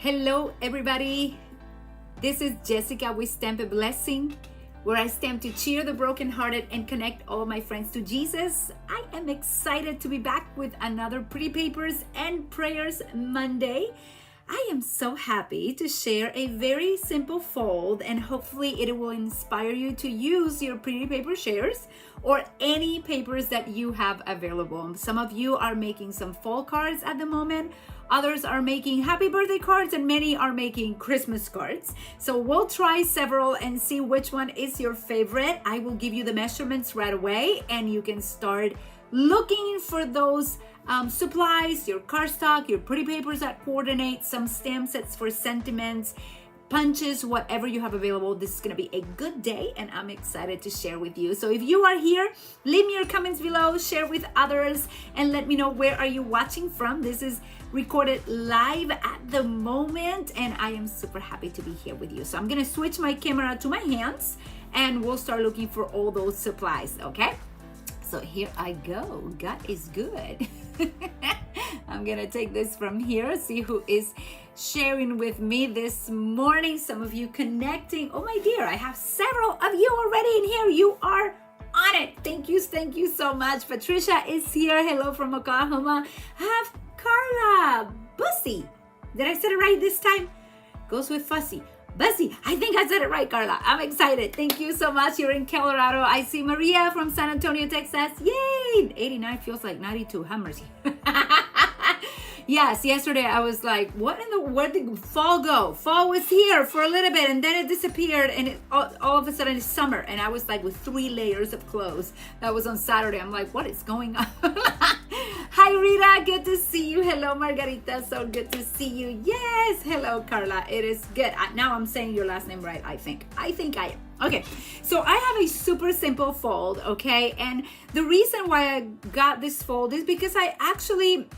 Hello, everybody. This is Jessica with Stamp a Blessing, where I stamp to cheer the brokenhearted and connect all my friends to Jesus. I am excited to be back with another Pretty Papers and Prayers Monday. I am so happy to share a very simple fold, and hopefully it will inspire you to use your pretty paper shares or any papers that you have available. Some of you are making some fall cards at the moment. Others are making happy birthday cards, and many are making Christmas cards. So we'll try several and see which one is your favorite. I will give you the measurements right away, and you can start looking for those supplies, your cardstock, your pretty papers that coordinate, some stamp sets for sentiments, punches, whatever you have available. This is going to be a good day, and I'm excited to share with you. So if you are here, leave me your comments below, share with others, and let me know where are you watching from. This is recorded live at the moment, and I am super happy to be here with you. So I'm going to switch my camera to my hands, and we'll start looking for all those supplies, okay? So here I go. God is good. I'm gonna take this from here, see who is sharing with me this morning. Some of you connecting. Oh my dear, I have several of you already in here. You are on it. Thank you so much. Patricia is here. Hello from Oklahoma. I have Carla Bussy. Did I say it right this time? Goes with fussy. Bussy, I think I said it right, Carla. I'm excited. Thank you so much. You're in Colorado. I see Maria from San Antonio, Texas. Yay! 89 feels like 92. Have mercy. Yes, yesterday I was like, where did fall go? Fall was here for a little bit, and then it disappeared, and all of a sudden it's summer, and I was like with 3 layers of clothes. That was on Saturday. I'm like, what is going on? Hi, Rita. Good to see you. Hello, Margarita. So good to see you. Yes. Hello, Carla. It is good. Now I'm saying your last name right, I think. I am. Okay, so I have a super simple fold, okay? And the reason why I got this fold is because I actually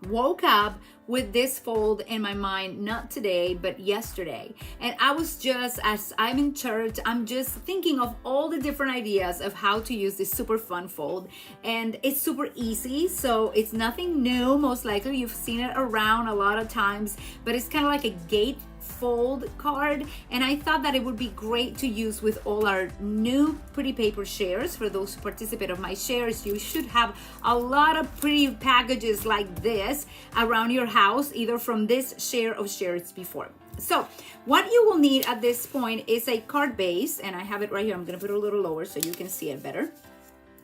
woke up with this fold in my mind, not today, but yesterday. And I was just, as I'm in church, I'm just thinking of all the different ideas of how to use this super fun fold. And it's super easy, so it's nothing new. Most likely you've seen it around a lot of times, but it's kind of like a gate fold card, and I thought that it would be great to use with all our new pretty paper shares. For those who participate of my shares, you should have a lot of pretty packages like this around your house, either from this share of shares before. So what you will need at this point is a card base, and I have it right here. I'm going to put it a little lower so you can see it better.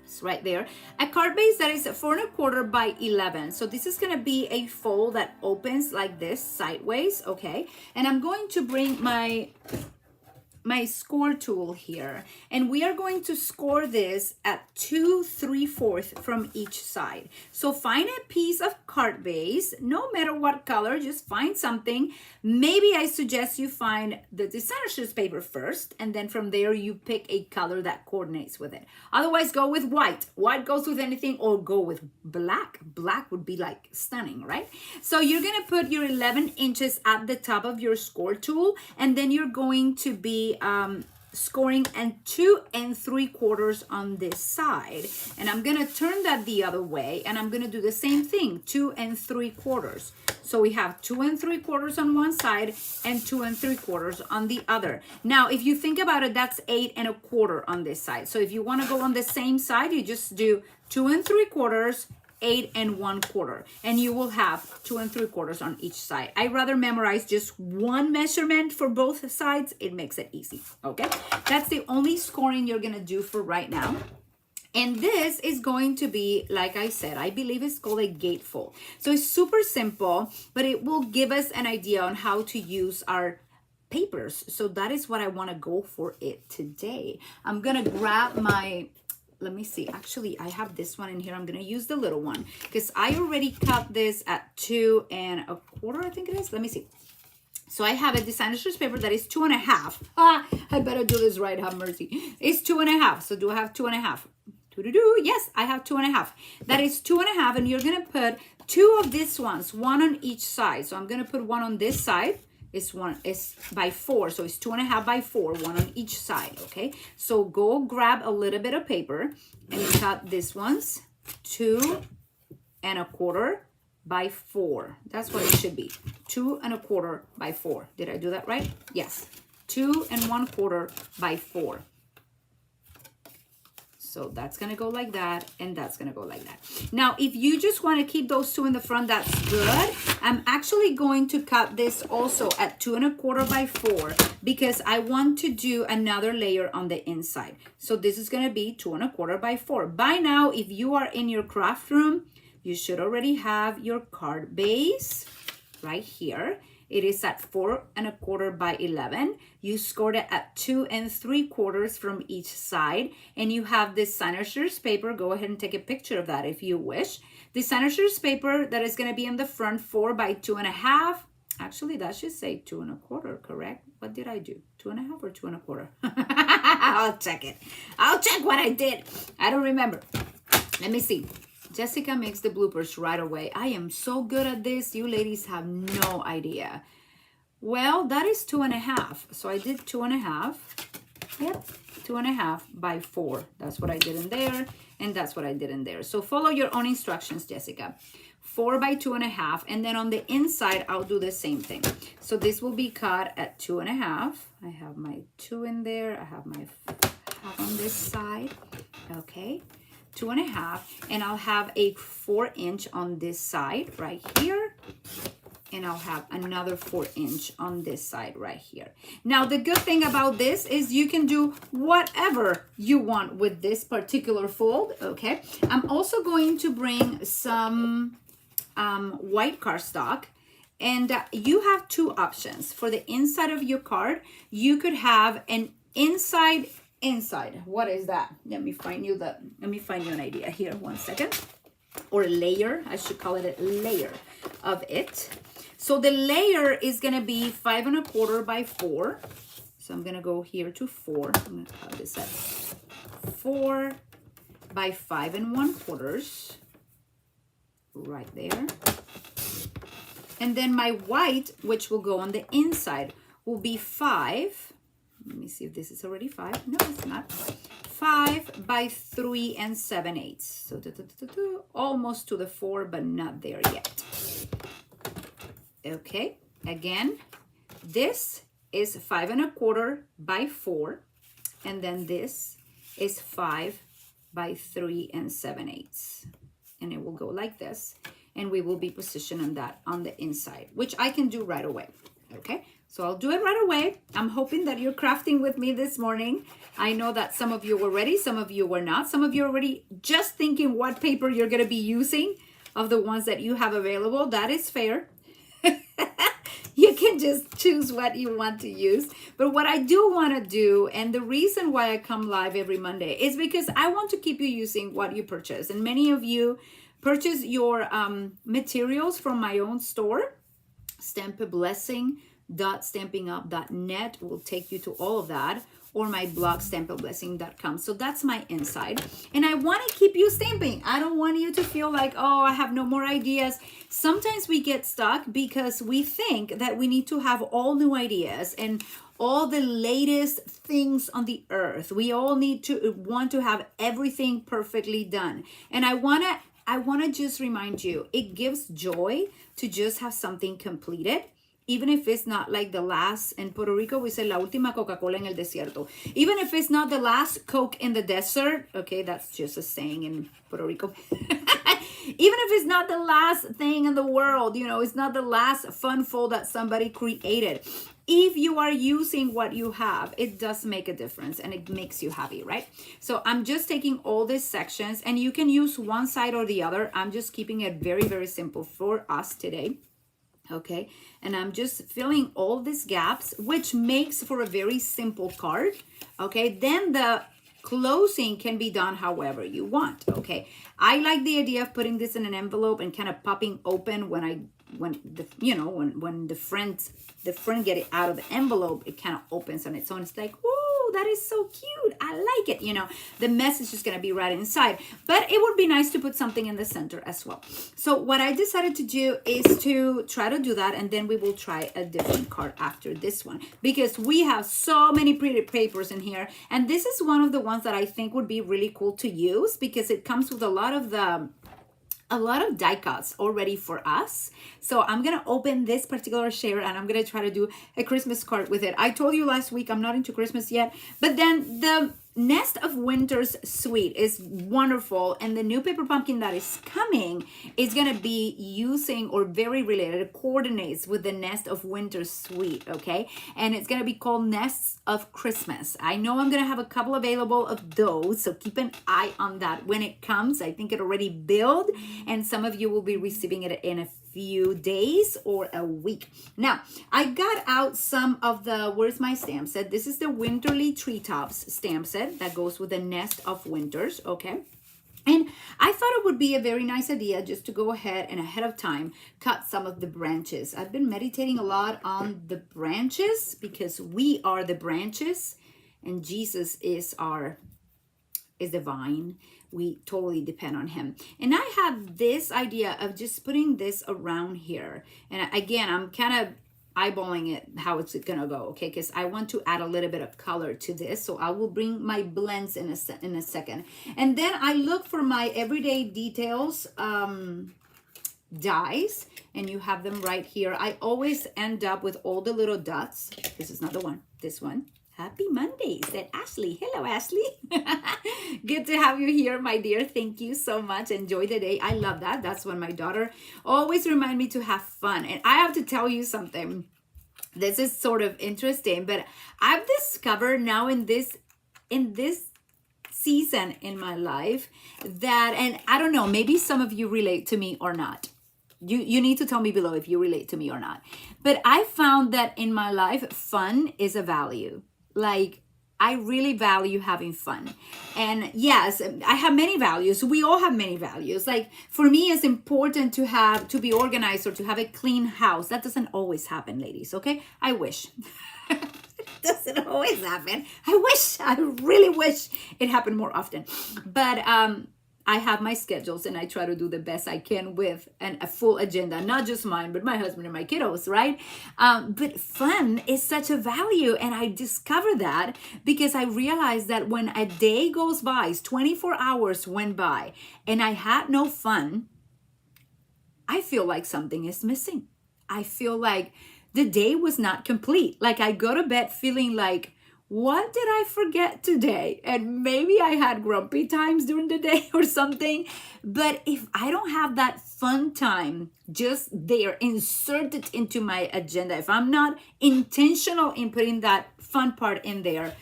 It's right there. A card base that is 4 1/4 by 11. So this is going to be a fold that opens like this sideways, okay? And I'm going to bring my score tool here, and we are going to score this at 2 3/4 from each side. So find a piece of card base, no matter what color, just find something. Maybe I suggest you find the designer shoes paper first, and then from there you pick a color that coordinates with it. Otherwise, go with white. White goes with anything, or go with black. Black would be like stunning, right? So you're gonna put your 11 inches at the top of your score tool, and then you're going to be scoring and 2 3/4 on this side. And I'm gonna turn that the other way, and I'm gonna do the same thing, 2 3/4. So we have 2 3/4 on one side and 2 3/4 on the other. Now, if you think about it, that's 8 1/4 on this side. So if you want to go on the same side, you just do 2 3/4, 8 1/4, and you will have 2 3/4 on each side. I rather memorize just one measurement for both sides. It makes it easy, okay? That's the only scoring you're gonna do for right now. And this is going to be, like I said, I believe it's called a gatefold. So it's super simple, but it will give us an idea on how to use our papers. So that is what I want to go for it today. I'm gonna grab my, let me see, actually I have this one in here. I'm gonna use the little one because I already cut this at 2 1/4, I think it is. Let me see. So I have a designer shoes paper that is 2 1/2. I better do this right, have mercy. It's 2 1/2. So do I have 2 1/2? Yes, I have 2 1/2. That is 2 1/2, and you're gonna put 2 of these ones, 1 on each side. So I'm gonna put 1 on this side. It's by 4, so it's 2 1/2 by 4, 1 on each side, okay? So go grab a little bit of paper and cut these ones, 2 1/4 by 4. That's what it should be. 2¼ by 4. Did I do that right? Yes. 2¼ by 4. So that's going to go like that, and that's going to go like that. Now, if you just want to keep those two in the front, that's good. I'm actually going to cut this also at 2¼ by 4 because I want to do another layer on the inside. So this is going to be 2¼ by 4. By now, if you are in your craft room, you should already have your card base right here. It is at 4¼ by 11. You scored it at 2 3/4 from each side. And you have this signature paper. Go ahead and take a picture of that if you wish. The signature paper that is going to be in the front 4 by 2½. Actually, that should say 2¼ correct? What did I do? 2½ or 2¼ I'll check it. I'll check what I did. I don't remember. Let me see. Jessica makes the bloopers right away. I am so good at this. You ladies have no idea. Well, that is 2½. So I did 2½. Yep, 2½ by 4. That's what I did in there. And that's what I did in there. So follow your own instructions, Jessica. 4 by 2½. And then on the inside, I'll do the same thing. So this will be cut at 2½. I have my 2 in there. I have my half on this side. Okay. 2½, and I'll have a 4" on this side right here, and I'll have another 4" on this side right here. Now, the good thing about this is you can do whatever you want with this particular fold, okay? I'm also going to bring some white cardstock, and you have two options. For the inside of your card, you could have an inside. What is that? Let me find you an idea here. 1 second. Or a layer. I should call it a layer of it. So the layer is going to be 5¼ by 4. So I'm going to go here to 4. I'm going to call this at 4 by 5¼ right there. And then my white, which will go on the inside, will be 5. Let me see if this is already 5. No, it's not. 5 by 3 7/8. So almost to the 4, but not there yet. Okay, again, this is 5¼ by 4. And then this is 5 by 3 7/8. And it will go like this. And we will be positioning that on the inside, which I can do right away. Okay. So I'll do it right away. I'm hoping that you're crafting with me this morning. I know that some of you were ready, some of you were not. Some of you are already just thinking what paper you're going to be using of the ones that you have available. That is fair. You can just choose what you want to use. But what I do want to do, and the reason why I come live every Monday, is because I want to keep you using what you purchase. And many of you purchase your materials from my own store, Stampin'Up.net will take you to all of that, or my blog stampinblessing.com. So that's my inside, and I want to keep you stamping. I don't want you to feel like, oh, I have no more ideas. Sometimes we get stuck because we think that we need to have all new ideas and all the latest things on the earth. We all want to have everything perfectly done. And I want to just remind you, it gives joy to just have something completed. Even if it's not like the last, in Puerto Rico, we say la última Coca-Cola en el desierto. Even if it's not the last Coke in the desert, okay, that's just a saying in Puerto Rico. Even if it's not the last thing in the world, it's not the last fun fold that somebody created. If you are using what you have, it does make a difference and it makes you happy, right? So I'm just taking all these sections, and you can use one side or the other. I'm just keeping it very, very simple for us today. Okay, and I'm just filling all these gaps, which makes for a very simple card. Okay, then the closing can be done however you want. Okay, I like the idea of putting this in an envelope and kind of popping open when the friend get it out of the envelope, it kind of opens on its own. It's like, whoa, that is so cute. I like it. The message is going to be right inside, but it would be nice to put something in the center as well. So what I decided to do is to try to do that, and then we will try a different card after this one, because we have so many pretty papers in here, and this is one of the ones that I think would be really cool to use because it comes with a lot of the a lot of die cuts already for us. So I'm gonna open this particular share and I'm gonna try to do a Christmas card with it. I told you last week I'm not into Christmas yet, but then the Nest of Winter's Suite is wonderful, and the new paper pumpkin that is coming is gonna be using or very related, it coordinates with the Nest of Winter's Suite, okay? And it's gonna be called Nests of Christmas. I know I'm gonna have a couple available of those, so keep an eye on that when it comes. I think it already built, and some of you will be receiving it in a few days or a week. Now, I got out some of the, where's my stamp set? This is the Winterly Treetops stamp set that goes with the Nest of Winters, okay? And I thought it would be a very nice idea just to go ahead and ahead of time cut some of the branches. I've been meditating a lot on the branches because we are the branches and Jesus is the vine. We totally depend on him. And I have this idea of just putting this around here. And again, I'm kind of eyeballing it, how it's gonna go, okay? Because I want to add a little bit of color to this. So I will bring my blends in a second. And then I look for my Everyday Details dies, and you have them right here. I always end up with all the little dots. This is not the one, this one. Happy Monday, said Ashley. Hello, Ashley. Good to have you here, my dear. Thank you so much. Enjoy the day. I love that. That's when my daughter always remind me to have fun. And I have to tell you something. This is sort of interesting, but I've discovered now in this season in my life that, and I don't know, maybe some of you relate to me or not. You need to tell me below if you relate to me or not. But I found that in my life, fun is a value. Like, I really value having fun. And yes, I have many values. We all have many values. Like, for me, it's important to be organized or to have a clean house. That doesn't always happen, ladies, okay? I wish. It doesn't always happen. I really wish it happened more often. But I have my schedules and I try to do the best I can with a full agenda, not just mine, but my husband and my kiddos, right? But fun is such a value. And I discovered that because I realized that when a day goes by, 24 hours went by and I had no fun, I feel like something is missing. I feel like the day was not complete. Like I go to bed feeling like, what did I forget today? And maybe I had grumpy times during the day or something. But if I don't have that fun time just there inserted into my agenda, if I'm not intentional in putting that fun part in there,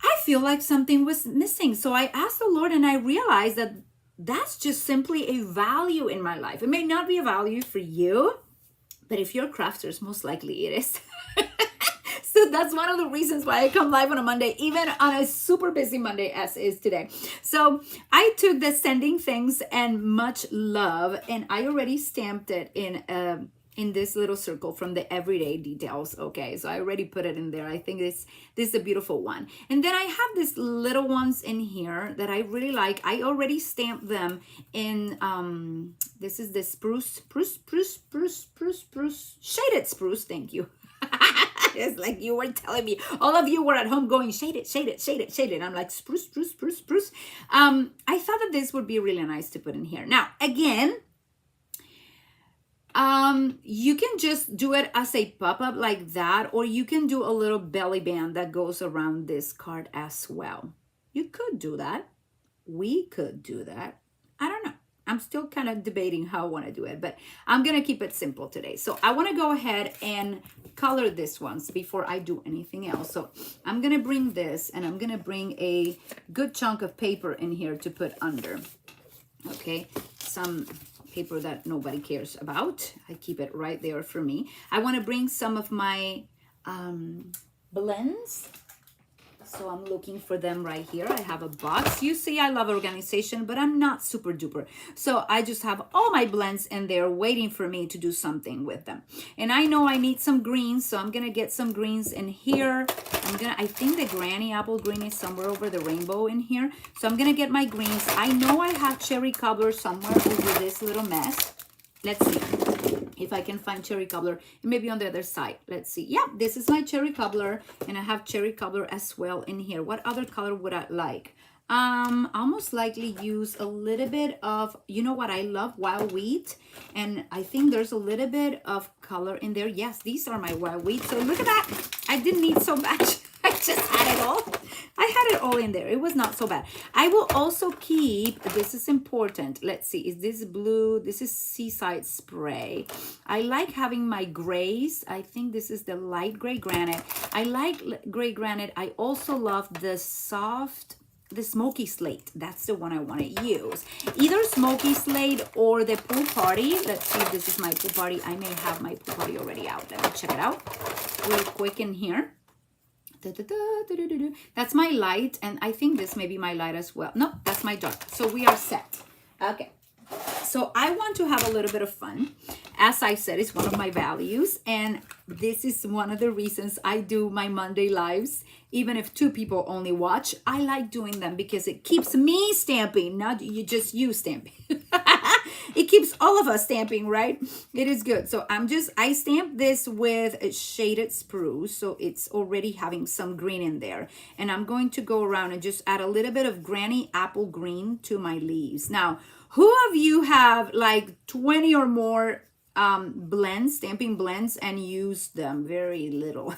I feel like something was missing. So I asked the Lord and I realized that that's just simply a value in my life. It may not be a value for you, but if you're crafters, most likely it is. So that's one of the reasons why I come live on a Monday, even on a super busy Monday as is today. So I took the sending things and much love, and I already stamped it in this little circle from the Everyday Details. Okay, so I already put it in there. I think this is a beautiful one. And then I have these little ones in here that I really like. I already stamped them in, this is the spruce, shaded spruce. Thank you. It's like you were telling me, all of you were at home going, shade it. I'm like, spruce. I thought that this would be really nice to put in here. Now, again, you can just do it as a pop-up like that, or you can do a little belly band that goes around this card as well. You could do that. We could do that. I don't know. I'm still kind of debating how I want to do it, but I'm going to keep it simple today. So I want to go ahead and color this once before I do anything else. So I'm going to bring this, and I'm going to bring a good chunk of paper in here to put under. Okay, some paper that nobody cares about. I keep it right there for me. I want to bring some of my blends. So I'm looking for them right here. I have a box. You see, I love organization, but I'm not super duper. So I just have all my blends in there waiting for me to do something with them. And I know I need some greens, so I'm gonna get some greens in here. I think the Granny Apple Green is somewhere over the rainbow in here. So I'm gonna get my greens. I know I have cherry cobbler somewhere over this little mess. Let's see if I can find cherry cobbler. Maybe on the other side. Let's see. Yeah, this is my cherry cobbler, and I have cherry cobbler as well in here. What other color would I like? I'll most likely use a little bit of, you know what, I love wild wheat, and I think there's a little bit of color in there. Yes, these are my wild wheat. So look at that. I didn't need so much. I just had it all. I had it all in there. It was not so bad. I will also keep, this is important. Let's see, is this blue? This is Seaside Spray. I like having my grays. I think this is the light gray granite. I like gray granite. I also love the smoky slate. That's the one I want to use. Either smoky slate or the pool party. Let's see if this is my pool party. I may have my pool party already out. Let me check it out real quick in here. That's my light, and I think this may be my light as well. No, that's my dark. So we are set. Okay. So I want to have a little bit of fun. As I said, it's one of my values, and this is one of the reasons I do my Monday lives. Even if 2 people only watch, I like doing them because it keeps me stamping, not you stamping. It keeps all of us stamping, right? It is good. So I stamped this with shaded spruce, so it's already having some green in there. And I'm going to go around and just add a little bit of granny apple green to my leaves. Now, who of you have like 20 or more stamping blends, and use them? Very little.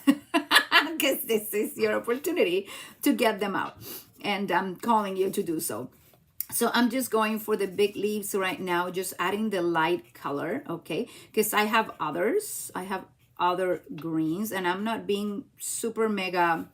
Because this is your opportunity to get them out, and I'm calling you to do so. So I'm just going for the big leaves right now, just adding the light color, okay? Because I have others. I have other greens, and I'm not being super mega.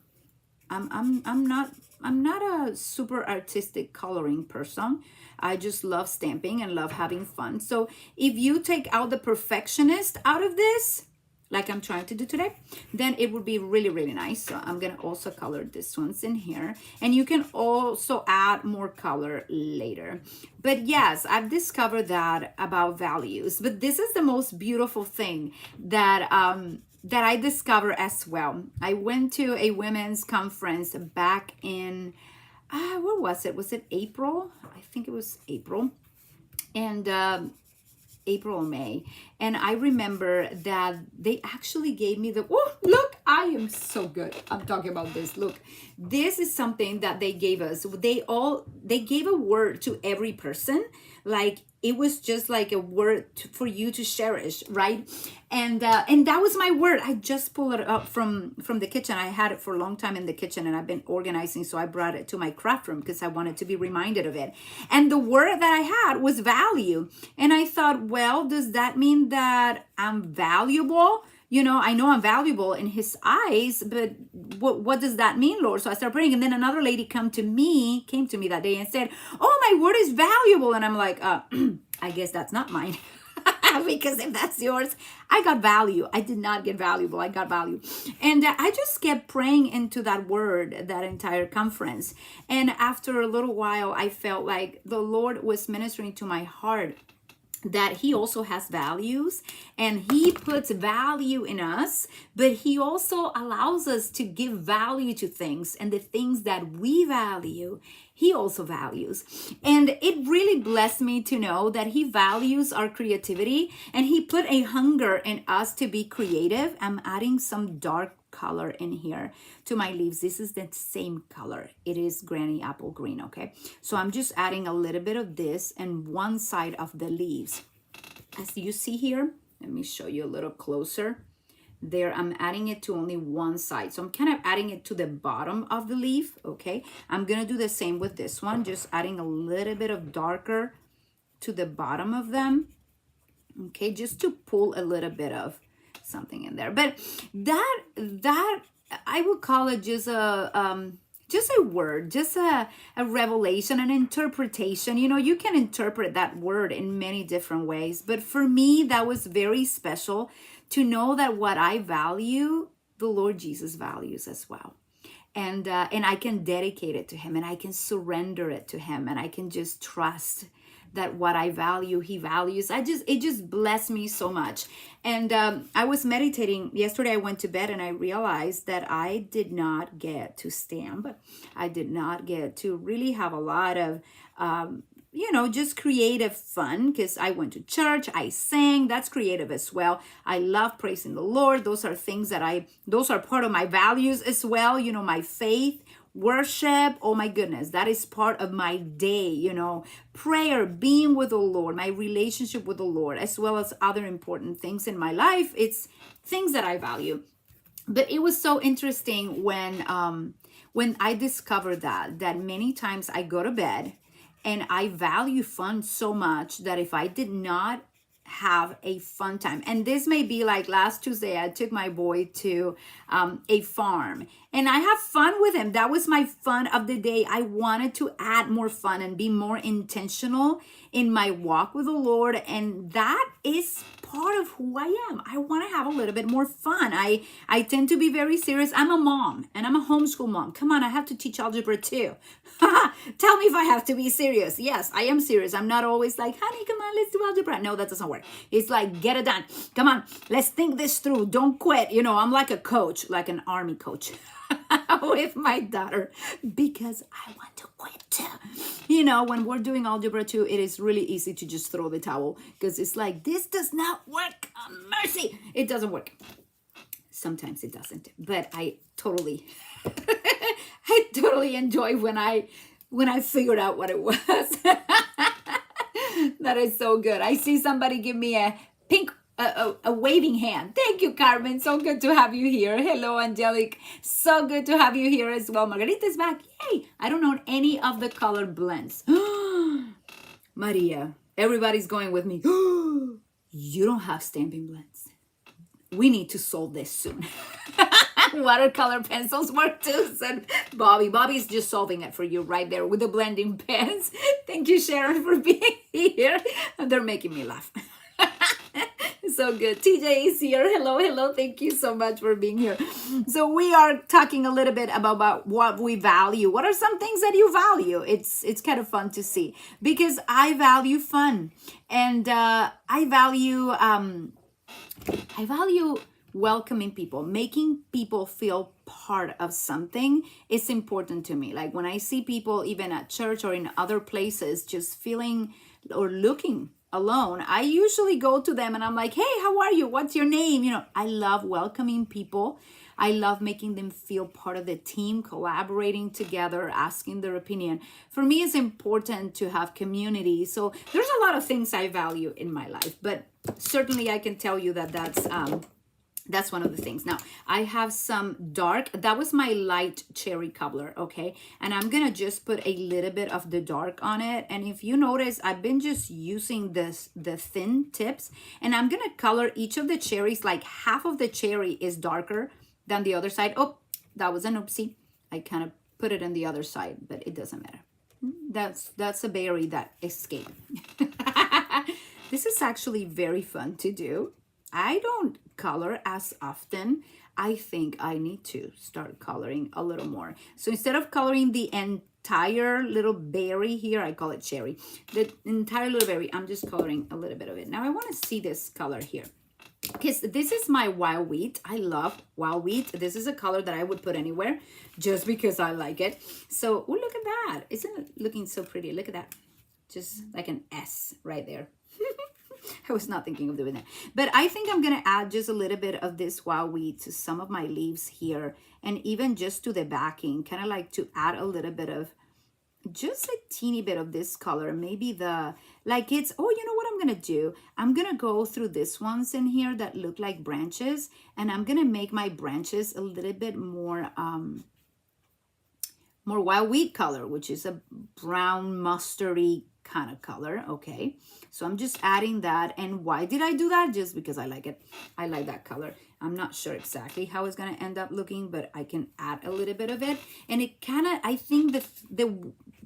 I'm not a super artistic coloring person. I just love stamping and love having fun. So if you take out the perfectionist out of this, like I'm trying to do today, then it would be really, really nice. So I'm gonna also color this ones in here, and you can also add more color later. But yes, I've discovered that about values. But this is the most beautiful thing that I discovered as well. I went to a women's conference back in where was it? Was it April? I think it was April. And April or May. And I remember that they actually gave me look, I am so good. I'm talking about this. Look, this is something that they gave us. They gave a word to every person. Like, it was just like a word for you to cherish, right? And that was my word. I just pulled it up from the kitchen. I had it for a long time in the kitchen, and I've been organizing, so I brought it to my craft room because I wanted to be reminded of it. And the word that I had was value. And I thought, well, does that mean that I'm valuable? You know I'm valuable in his eyes, but what does that mean, Lord? So I started praying, and then another lady came to me that day and said, oh, my word is valuable. And I'm like, I guess that's not mine. Because if that's yours, I got value. I did not get valuable. I got value. And I just kept praying into that word that entire conference. And after a little while, I felt like the Lord was ministering to my heart that he also has values, and he puts value in us, but he also allows us to give value to things, and the things that we value, he also values. And it really blessed me to know that he values our creativity, and he put a hunger in us to be creative. I'm adding some dark color in here to my leaves. This is the same color. It is granny apple green, okay? So I'm just adding a little bit of this and one side of the leaves. As you see here, let me show you a little closer. There, I'm adding it to only one side. So I'm kind of adding it to the bottom of the leaf, okay? I'm gonna do the same with this one, just adding a little bit of darker to the bottom of them, okay? Just to pull a little bit of something in there. But that I would call it just a word, just a revelation, an interpretation. You can interpret that word in many different ways, but for me that was very special to know that what I value, the Lord Jesus values as well. And I can dedicate it to him, and I can surrender it to him, and I can just trust that what I value, he values. It just blessed me so much. And I was meditating yesterday. I went to bed and I realized that I did not get to stamp. I did not get to really have a lot of just creative fun, because I went to church, I sang. That's creative as well. I love praising the Lord. Those are things those are part of my values as well. My faith Worship, oh my goodness, that is part of my day, you know. Prayer, being with the Lord, my relationship with the Lord, as well as other important things in my life. It's things that I value. But it was so interesting when I discovered that many times I go to bed and I value fun so much that if I did not have a fun time, and this may be like last Tuesday, I took my boy to a farm and I have fun with him. That was my fun of the day. I wanted to add more fun and be more intentional in my walk with the Lord, and that is part of who I am. I want to have a little bit more fun. I tend to be very serious. I'm a mom and I'm a homeschool mom. Come on, I have to teach algebra too. Tell me if I have to be serious. Yes, I am serious. I'm not always like, honey, come on, let's do algebra. No, that doesn't work. It's like, get it done. Come on, let's think this through. Don't quit. You know, I'm like a coach, like an army coach with my daughter, because I want to quit too. You know, when we're doing algebra too, it is really easy to just throw the towel because it's like, this does not work. Mercy. It doesn't work. Sometimes it doesn't, but I totally enjoy when I figured out what it was. That is so good. I see somebody give me a pink a waving hand. Thank you, Carmen. So good to have you here. Hello, Angelic. So good to have you here as well. Margarita's back. Yay. I don't know any of the color blends. Maria, everybody's going with me. You don't have stamping blends. We need to solve this soon. Watercolor pencils work too, said Bobby. Bobby's just solving it for you right there with the blending pens. Thank you, Sharon, for being here. And they're making me laugh. So good. TJ is here. Hello, hello. Thank you so much for being here. So we are talking a little bit about what we value. What are some things that you value? It's kind of fun to see because I value fun, and I value welcoming people, making people feel part of something is important to me. Like when I see people even at church or in other places just feeling or looking alone, I usually go to them and I'm like, hey, how are you? What's your name? You know, I love welcoming people. I love making them feel part of the team, collaborating together, asking their opinion. For me, it's important to have community. So there's a lot of things I value in my life, but certainly I can tell you that that's one of the things. Now, I have some dark, that was my light cherry cobbler, okay? And I'm gonna just put a little bit of the dark on it. And if you notice, I've been just using the thin tips, and I'm gonna color each of the cherries, like half of the cherry is darker than the other side. Oh, that was an oopsie. I kind of put it on the other side, but it doesn't matter. That's a berry that escaped. This is actually very fun to do. I don't color as often. I think I need to start coloring a little more. So instead of coloring the entire little berry here, I call it cherry, the entire little berry, I'm just coloring a little bit of it. Now I want to see this color here, because this is my wild wheat. I love wild wheat. This is a color that I would put anywhere just because I like it. So, oh, look at that. Isn't it looking so pretty? Look at that. Just like an S right there. I was not thinking of doing that. But I think I'm going to add just a little bit of this wild wheat to some of my leaves here. And even just to the backing, kind of like to add a little bit of, just a teeny bit of this color. Maybe like it's, oh, you know what I'm going to do? I'm going to go through these ones in here that look like branches. And I'm going to make my branches a little bit more wild wheat color, which is a brown mustardy kind of color. Okay, so I'm just adding that. And why did I do that? Just because I like it. I like that color. I'm not sure exactly how it's going to end up looking, but I can add a little bit of it. And it kind of, I think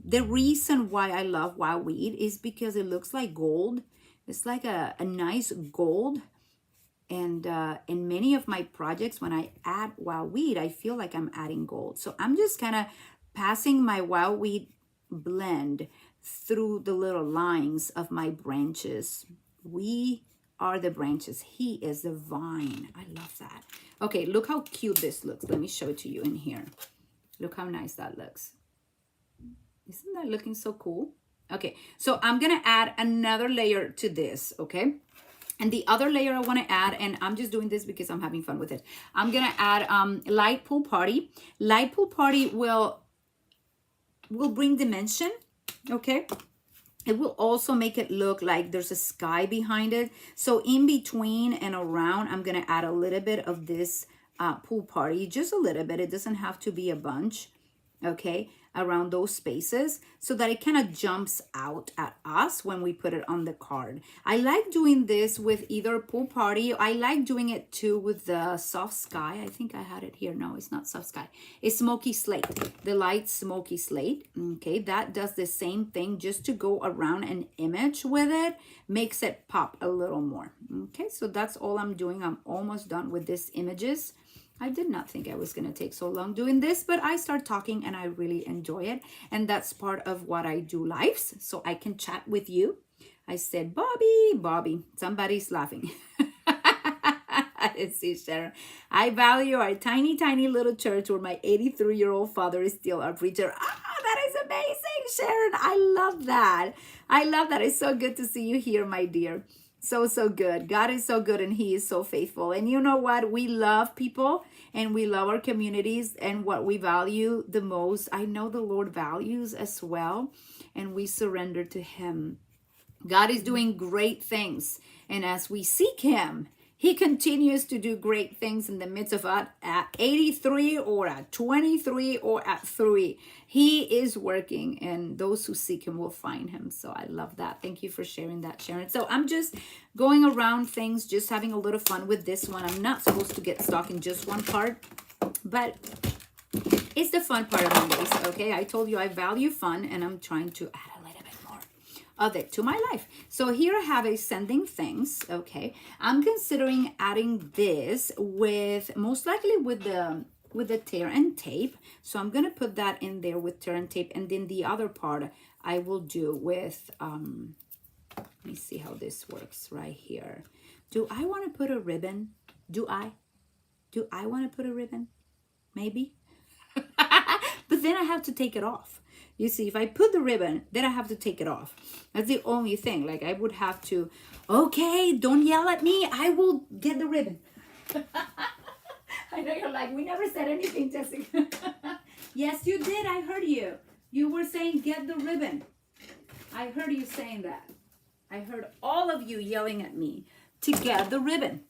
the reason why I love wild wheat is because it looks like gold. It's like a nice gold. And in many of my projects, when I add wild wheat, I feel like I'm adding gold. So I'm just kind of passing my wild wheat blend through the little lines of my branches. We are the branches. He is the vine. I love that. Okay, look how cute this looks. Let me show it to you in here. Look how nice that looks. Isn't that looking so cool? Okay, so I'm gonna add another layer to this, okay? And the other layer I want to add, and I'm just doing this because I'm having fun with it, I'm gonna add light pool party. Light pool party will will bring dimension, okay? It will also make it look like there's a sky behind it. So in between and around, I'm gonna add a little bit of this pool party, just a little bit. It doesn't have to be a bunch, okay, around those spaces, so that it kind of jumps out at us when we put it on the card. I like doing this with either pool party. I like doing it too with the soft sky. I think I had it here. No, it's not soft sky. It's smoky slate, the light smoky slate. Okay, that does the same thing, just to go around an image with it, makes it pop a little more. Okay, so that's all I'm doing. I'm almost done with these images. I did not think I was going to take so long doing this, but I start talking and I really enjoy it. And that's part of what I do lives, so I can chat with you. I said, Bobby, somebody's laughing. I didn't see Sharon. I value our tiny, tiny little church where my 83-year-old father is still our preacher. Ah, that is amazing, Sharon. I love that. I love that. It's so good to see you here, my dear. So good. God is so good and he is so faithful. And you know what? We love people and we love our communities, and what we value the most, I know the Lord values as well, and we surrender to him. God is doing great things, and as we seek him, he continues to do great things in the midst of us at 83 or at 23 or at 3. He is working, and those who seek him will find him. So I love that. Thank you for sharing that, Sharon. So I'm just going around things, just having a little fun with this one. I'm not supposed to get stuck in just one part, but it's the fun part of Mondays, okay? I told you I value fun, and I'm trying to add a little bit more of it to my life. So here I have a sending things, okay? I'm considering adding this with, most likely with the tear and tape. So I'm gonna put that in there with tear and tape, and then the other part I will do with, let me see how this works right here. Do I want to put a ribbon? Do I want to put a ribbon? Maybe. But then I have to take it off. You see, if I put the ribbon, then I have to take it off. That's the only thing. Like, I would have to, okay, don't yell at me. I will get the ribbon. I know you're like, we never said anything, Jessica. Yes, you did. I heard you. You were saying, get the ribbon. I heard you saying that. I heard all of you yelling at me to get the ribbon.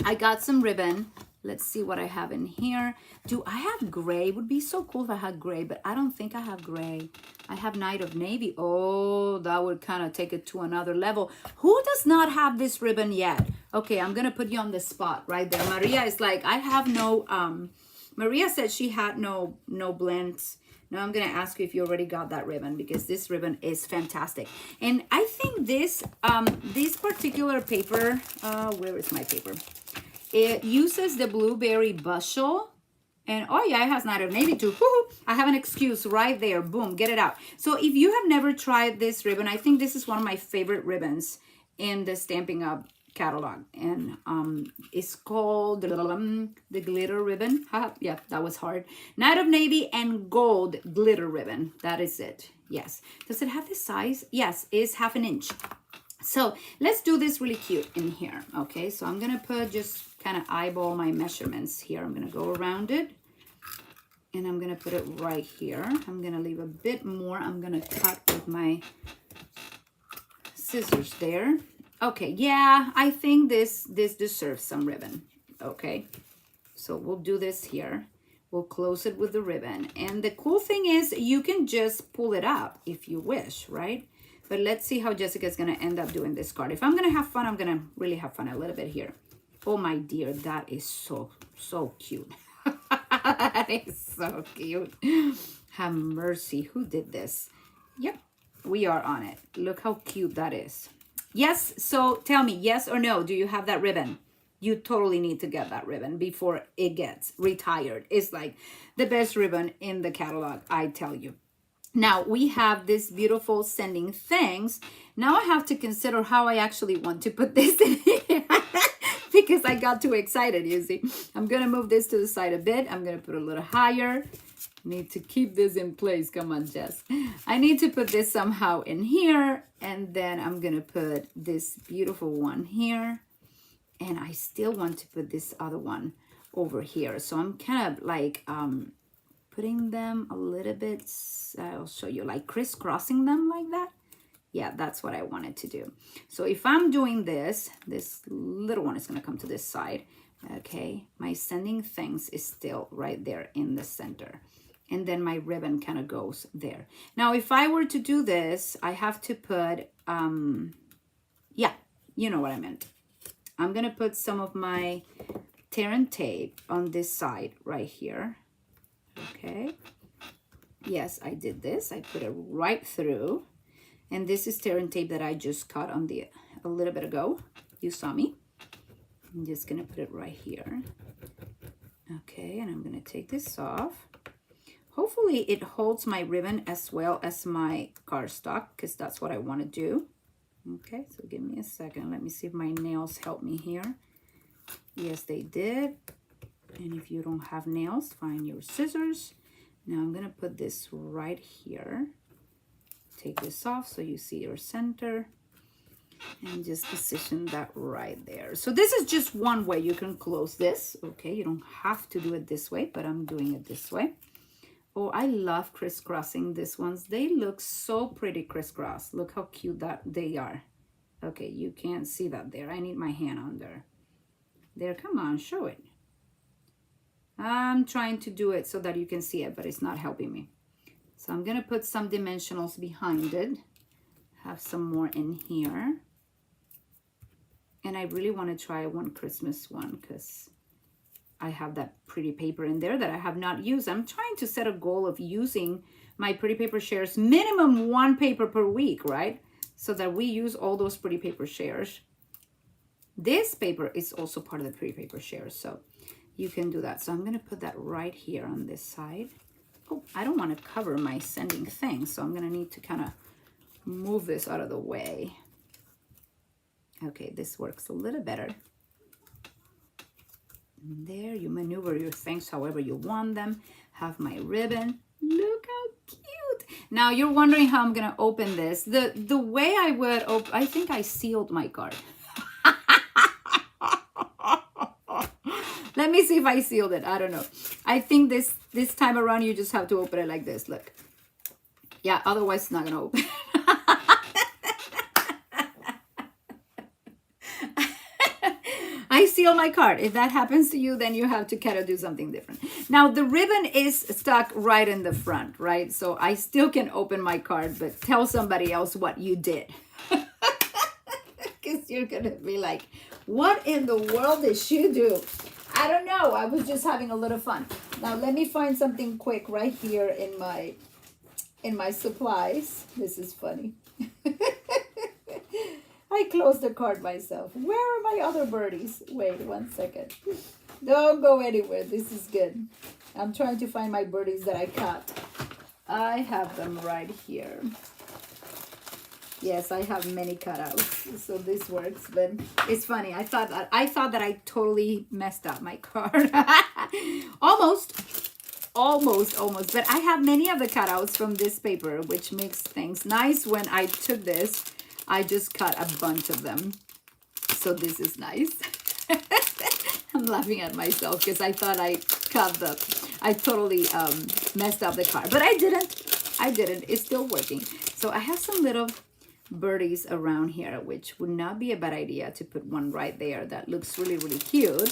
I got some ribbon. Let's see what I have in here. Do I have gray? It would be so cool if I had gray, but I don't think I have gray. I have Night of Navy. Oh, that would kind of take it to another level. Who does not have this ribbon yet? Okay, I'm going to put you on the spot right there. Maria is like, I have no, Maria said she had no blends. Now I'm going to ask you if you already got that ribbon, because this ribbon is fantastic. And I think this, this particular paper, where is my paper? It uses the blueberry bushel. And oh yeah, it has Night of Navy too. Woo-hoo. I have an excuse right there. Boom, get it out. So if you have never tried this ribbon, I think this is one of my favorite ribbons in the Stampin' Up catalog. And it's called the glitter ribbon. Yeah, that was hard. Night of Navy and gold glitter ribbon. That is it. Yes. Does it have this size? Yes, it's 1/2 inch. So let's do this really cute in here. Okay, so I'm gonna put, just kind of eyeball my measurements here. I'm gonna go around it and I'm gonna put it right here. I'm gonna leave a bit more. I'm gonna cut with my scissors there. Okay, yeah, I think this deserves some ribbon. Okay, so we'll do this here. We'll close it with the ribbon. And the cool thing is you can just pull it up if you wish, right? But let's see how Jessica's going to end up doing this card. If I'm going to have fun, I'm going to really have fun a little bit here. Oh, my dear, that is so cute. That is so cute. Have mercy. Who did this? Yep, we are on it. Look how cute that is. Yes, so tell me, yes or no, do you have that ribbon? You totally need to get that ribbon before it gets retired. It's like the best ribbon in the catalog, I tell you. Now we have this beautiful sending thanks. Now I have to consider how I actually want to put this in here because I got too excited, you see. I'm going to move this to the side a bit. I'm going to put it a little higher. Need to keep this in place. Come on, Jess. I need to put this somehow in here. And then I'm going to put this beautiful one here. And I still want to put this other one over here. So I'm kind of like putting them a little bit, I'll show you, like crisscrossing them like that. Yeah, that's what I wanted to do. So if I'm doing this little one is gonna come to this side. Okay, my sending things is still right there in the center. And then my ribbon kind of goes there. Now, if I were to do this, I have to put, yeah, you know what I meant. I'm gonna put some of my tear and tape on this side right here. Okay, yes, I did this. I put it right through. And this is tear and tape that I just cut on a little bit ago. You saw me. I'm just gonna put it right here. Okay, and I'm gonna take this off. Hopefully it holds my ribbon as well as my cardstock, because that's what I want to do. Okay, so give me a second. Let me see if my nails help me here. Yes, they did. And if you don't have nails, find your scissors. Now I'm gonna put this right here. Take this off so you see your center. And just position that right there. So this is just one way you can close this. Okay, you don't have to do it this way, but I'm doing it this way. Oh, I love crisscrossing these ones. They look so pretty crisscross. Look how cute that they are. Okay, you can't see that there. I need my hand on there. There, come on, show it. I'm trying to do it so that you can see it, but it's not helping me. So I'm gonna put some dimensionals behind it. Have some more in here. And I really want to try one Christmas one because I have that pretty paper in there that I have not used. I'm trying to set a goal of using my pretty paper shares, minimum 1 paper per week, right? So that we use all those pretty paper shares. This paper is also part of the pretty paper shares, so you can do that. So I'm going to put that right here on this side. Oh, I don't want to cover my sending thing, so I'm going to need to kind of move this out of the way. Okay, this works a little better. And there, you maneuver your things however you want them. Have my ribbon. Look how cute. Now you're wondering how I'm gonna open this. The way I would open, I think I sealed my card. Let me see if I sealed it. I don't know. I think this time around you just have to open it like this. Look. Yeah, otherwise it's not gonna open. I seal my card. If that happens to you, then you have to kind of do something different. Now, the ribbon is stuck right in the front, right? So I still can open my card, but tell somebody else what you did. Because you're going to be like, what in the world did she do? I don't know. I was just having a little fun. Now, let me find something quick right here in my supplies. This is funny. I closed the card myself. Where are my other birdies? Wait 1 second. Don't go anywhere. This is good. I'm trying to find my birdies that I cut. I have them right here. Yes, I have many cutouts, so this works. But it's funny. I thought that I totally messed up my card. Almost. But I have many of the cutouts from this paper, which makes things nice. When I took this, I just cut a bunch of them. So this is nice. I'm laughing at myself because I thought I totally messed up the card. But I didn't. It's still working. So I have some little birdies around here, which would not be a bad idea to put one right there. That looks really, really cute.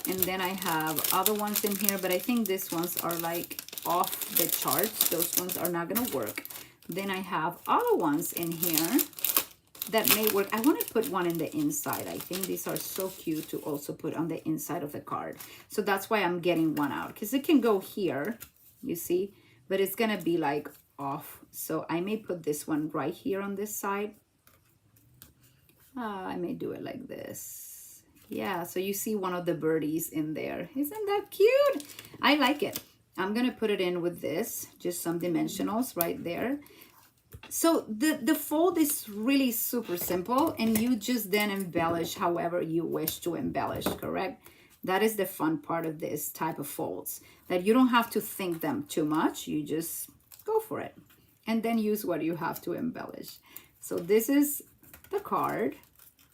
And then I have other ones in here, but I think these ones are like off the charts. Those ones are not gonna work. Then I have other ones in here that may work. I want to put one in the inside. I think these are so cute to also put on the inside of the card. So that's why I'm getting one out, because it can go here, you see, but it's gonna be like off. So I may put this one right here on this side. I may do it like this. Yeah, so you see one of the birdies in there. Isn't that cute? I like it. I'm gonna put it in with this, just some dimensionals right there. So the fold is really super simple, and you just then embellish however you wish to embellish, correct? That is the fun part of this type of folds, that you don't have to think them too much. You just go for it and then use what you have to embellish. So this is the card.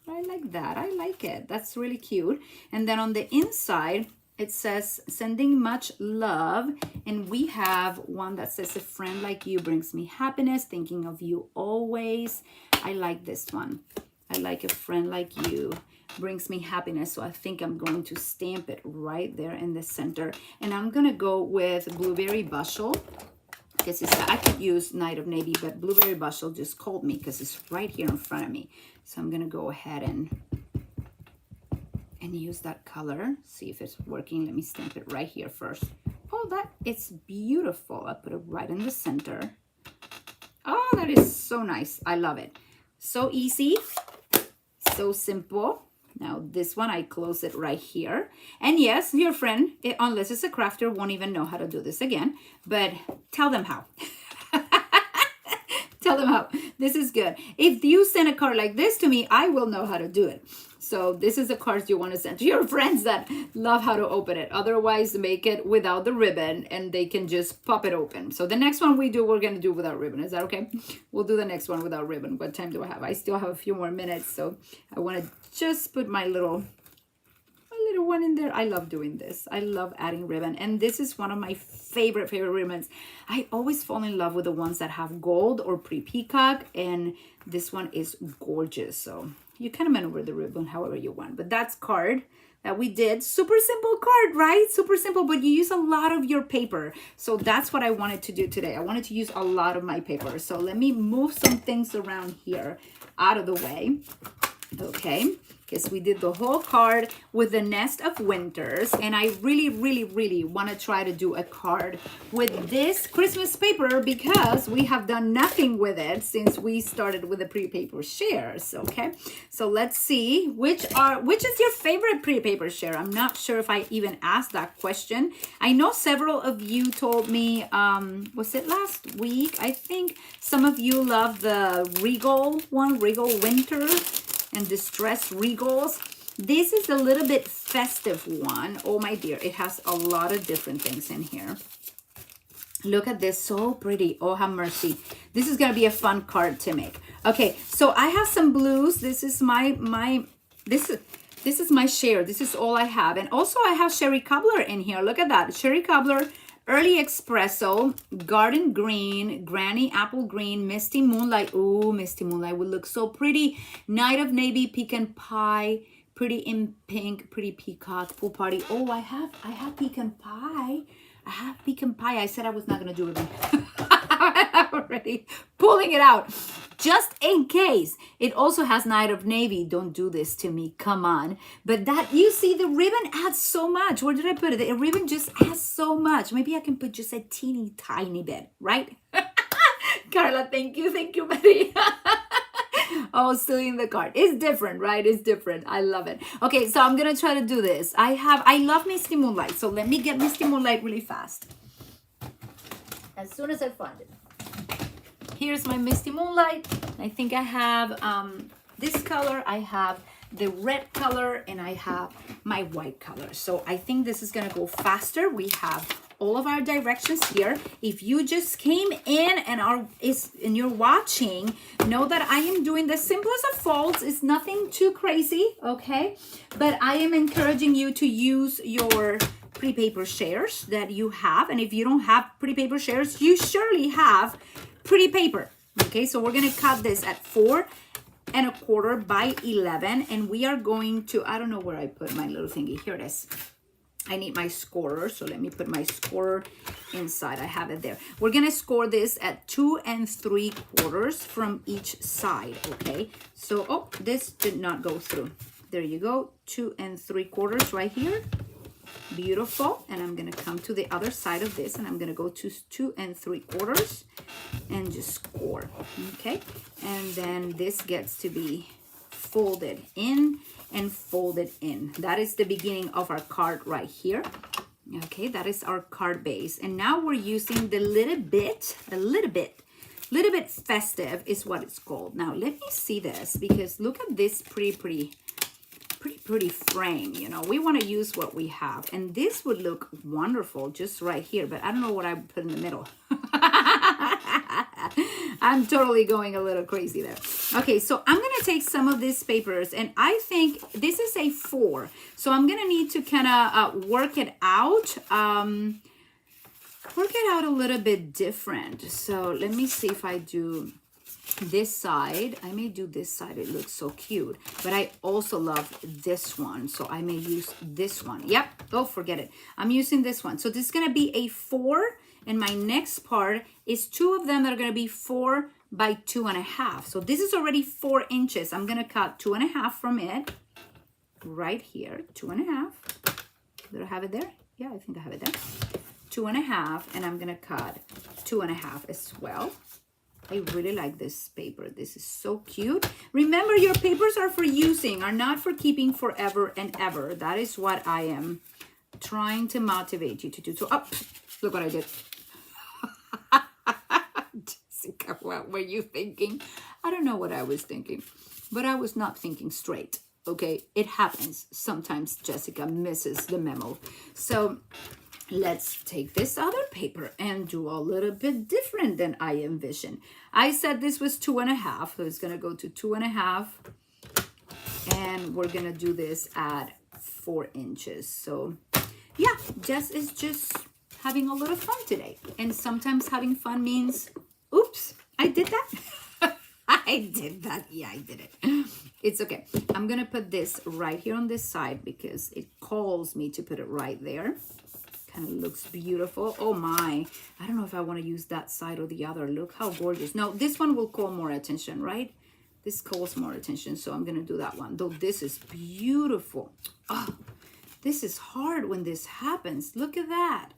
I like that. I like it. That's really cute. And then on the inside, It says, sending much love. And we have one that says, a friend like you brings me happiness, thinking of you always. I like this one. I like a friend like you brings me happiness. So I think I'm going to stamp it right there in the center. And I'm going to go with Blueberry Bushel. Because I could use Night of Navy, but Blueberry Bushel just called me because it's right here in front of me. So I'm going to go ahead and use that color. See if it's working. Let me stamp it right here first. Oh, it's beautiful. I put it right in the center. Oh, that is so nice. I love it. So easy, so simple. Now this one, I close it right here. And yes, your friend, unless it's a crafter, won't even know how to do this again, but tell them how. Tell them how. This is good. If you send a card like this to me, I will know how to do it. So this is the cards you want to send to your friends that love how to open it. Otherwise, make it without the ribbon and they can just pop it open. So the next one we're going to do without ribbon. Is that okay? We'll do the next one without ribbon. What time do I have? I still have a few more minutes. So I want to just put my little one in there. I love doing this. I love adding ribbon. And this is one of my favorite ribbons. I always fall in love with the ones that have gold or pre-peacock. And this one is gorgeous. So you kind of maneuver the ribbon however you want. But that's card that we did. Super simple card, right? Super simple, but you use a lot of your paper. So that's what I wanted to do today. I wanted to use a lot of my paper. So let me move some things around here out of the way. Okay, because we did the whole card with the Nest of Winters, and I really want to try to do a card with this Christmas paper because we have done nothing with it since we started with the pre-paper shares. Okay, so let's see which is your favorite pre-paper share. I'm not sure if I even asked that question. I know several of you told me, was it last week? I think some of you love the Regal one, Regal Winter and Distress Regals. This is a little bit festive one. Oh my dear, it has a lot of different things in here. Look at this, so pretty. Oh, have mercy. This is gonna be a fun card to make. Okay, so I have some blues. This is this is my share. This is all I have. And also I have Sherry Cobbler in here. Look at that, Sherry Cobbler, Early Espresso, Garden Green, Granny Apple Green, Misty Moonlight. Ooh, Misty Moonlight would look so pretty. Night of Navy, Pecan Pie, Pretty in Pink, Pretty Peacock, Pool Party. Oh, I have Pecan Pie. I have Pecan Pie. I said I was not going to do ribbon. I'm already pulling it out. Just in case. It also has Night of Navy. Don't do this to me. Come on. But that, you see, the ribbon adds so much. Where did I put it? The ribbon just adds so much. Maybe I can put just a teeny tiny bit, right? Carla, thank you. Thank you, Betty. Oh, still in the card. It's different, right? It's different. I love it. Okay, so I'm going to try to do this. I love Misty Moonlight. So let me get Misty Moonlight really fast. As soon as I find it. Here's my Misty Moonlight. I think I have this color. I have the red color and I have my white color. So I think this is going to go faster. We have all of our directions here. If you just came in and you're watching, know that I am doing the simplest of folds. It's nothing too crazy, okay? But I am encouraging you to use your pretty paper shares that you have. And if you don't have pretty paper shares, you surely have pretty paper. Okay, so we're gonna cut this at 4 1/4 by 11, and we are going to, I don't know where I put my little thingy. Here it is. I need my scorer, so let me put my scorer inside. I have it there. We're gonna score this at 2 3/4 from each side. Okay, so oh, this did not go through. There you go, 2 3/4 right here. Beautiful. And I'm gonna come to the other side of this and I'm gonna go to 2 3/4 and just score. Okay, and then this gets to be folded in and folded in. That is the beginning of our card right here. Okay, that is our card base. And now we're using the little bit festive is what it's called. Now let me see this, because look at this pretty frame. You know, we want to use what we have, and this would look wonderful just right here, but I don't know what I put in the middle. I'm totally going a little crazy there. Okay, so I'm gonna take some of these papers, and I think this is a 4. So I'm gonna need to kind of work it out. Work it out a little bit different. So let me see if I do this side. I may do this side. It looks so cute. But I also love this one. So I may use this one. Yep. Oh, forget it. I'm using this one. So this is going to be a 4. And my next part is 2 of them that are going to be 4 by 2.5. So this is already 4 inches. I'm going to cut 2.5 from it. Right here. 2.5. Did I have it there? Yeah, I think I have it there. 2.5, and I'm gonna cut 2.5 as well. I really like this paper. This is so cute. Remember, your papers are for using, are not for keeping forever and ever. That is what I am trying to motivate you to do. So, oh, look what I did. Jessica, what were you thinking? I don't know what I was thinking, but I was not thinking straight. Okay, it happens. Sometimes Jessica misses the memo. So let's take this other paper and do a little bit different than I envisioned. I said this was 2.5, so it's gonna go to 2.5, and we're gonna do this at 4 inches. So yeah, Jess is just having a little fun today. And sometimes having fun means, oops, I did that. I did that. Yeah, I did it. It's okay. I'm gonna put this right here on this side because it calls me to put it right there. Kind of looks beautiful. Oh my, I don't know if I want to use that side or the other. Look how gorgeous. No, this one will call more attention, right? This calls more attention, so I'm gonna do that one. Though this is beautiful. Oh, this is hard when this happens. Look at that.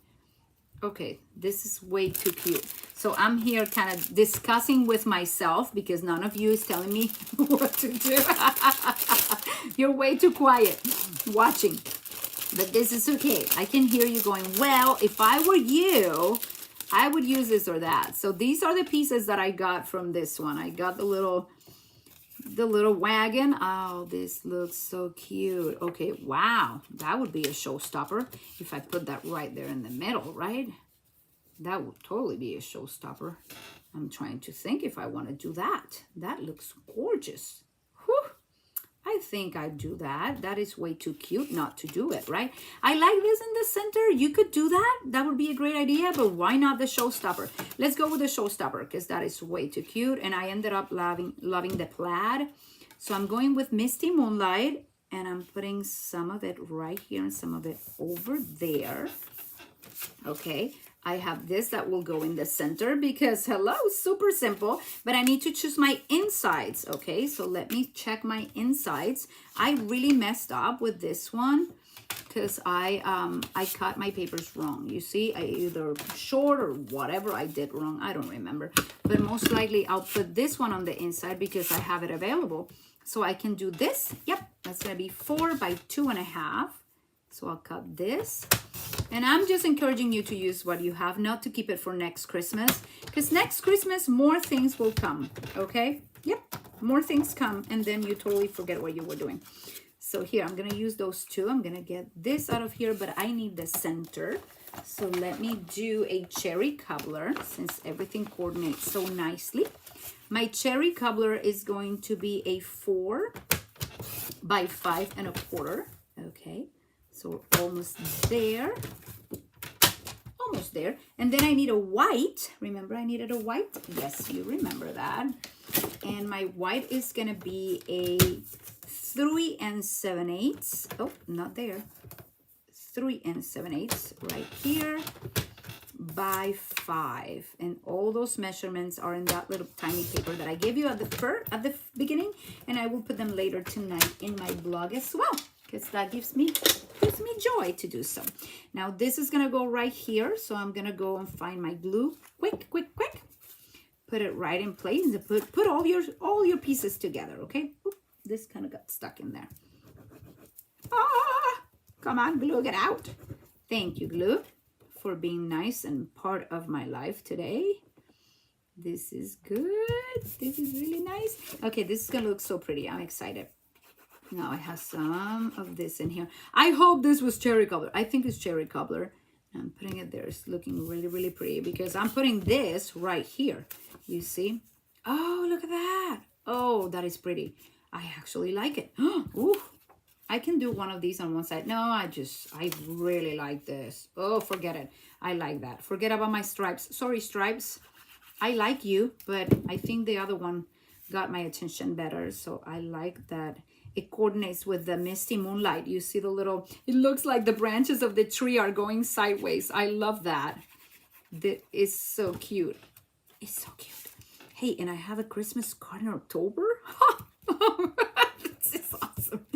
Okay, this is way too cute. So I'm here kind of discussing with myself because none of you is telling me what to do. You're way too quiet watching. But this is okay. I can hear you going, well, if I were you, I would use this or that. So these are the pieces that I got from this one. I got the little wagon. Oh, this looks so cute. Okay, wow. That would be a showstopper if I put that right there in the middle, right? That would totally be a showstopper. I'm trying to think if I want to do that. That looks gorgeous. Whew. I think I'd do that. That is way too cute not to do it, right? I like this in the center. You could do that. That would be a great idea, but why not the showstopper? Let's go with the showstopper because that is way too cute. And I ended up loving the plaid. So I'm going with Misty Moonlight, and I'm putting some of it right here and some of it over there. Okay. I have this that will go in the center because, hello, super simple, but I need to choose my insides, okay? So let me check my insides. I really messed up with this one because I cut my papers wrong. You see, I either short or whatever I did wrong. I don't remember, but most likely I'll put this one on the inside because I have it available. So I can do this. Yep, that's gonna be 4 by 2.5. So I'll cut this. And I'm just encouraging you to use what you have, not to keep it for next Christmas. Because next Christmas, more things will come, okay? Yep, more things come, and then you totally forget what you were doing. So here, I'm going to use those two. I'm going to get this out of here, but I need the center. So let me do a cherry cobbler, since everything coordinates so nicely. My cherry cobbler is going to be a 4 by 5.25, okay? So we're almost there. Almost there. And then I need a white. Remember I needed a white? Yes, you remember that. And my white is going to be a 3 7/8. Oh, not there. 3 7/8 right here by 5. And all those measurements are in that little tiny paper that I gave you at the beginning. And I will put them later tonight in my blog as well, because that gives me joy to do so. Now this is gonna go right here, so I'm gonna go and find my glue. Quick. Put it right in place and put all your pieces together. Okay. Oop, this kind of got stuck in there. Come on, glue, get out. Thank you, glue, for being nice and part of my life today. This is good. This is really nice. Okay, this is gonna look so pretty. I'm excited. Now I have some of this in here. I hope this was cherry cobbler. I think it's cherry cobbler. I'm putting it there. It's looking really, really pretty because I'm putting this right here. You see? Oh, look at that. Oh, that is pretty. I actually like it. Ooh, I can do one of these on one side. No, I really like this. Oh, forget it. I like that. Forget about my stripes. Sorry, stripes. I like you, but I think the other one got my attention better. So I like that. It coordinates with the misty moonlight. You see the little, it looks like the branches of the tree are going sideways. I love that. That is so cute. It's so cute. Hey, and I have a Christmas card in October. This is awesome.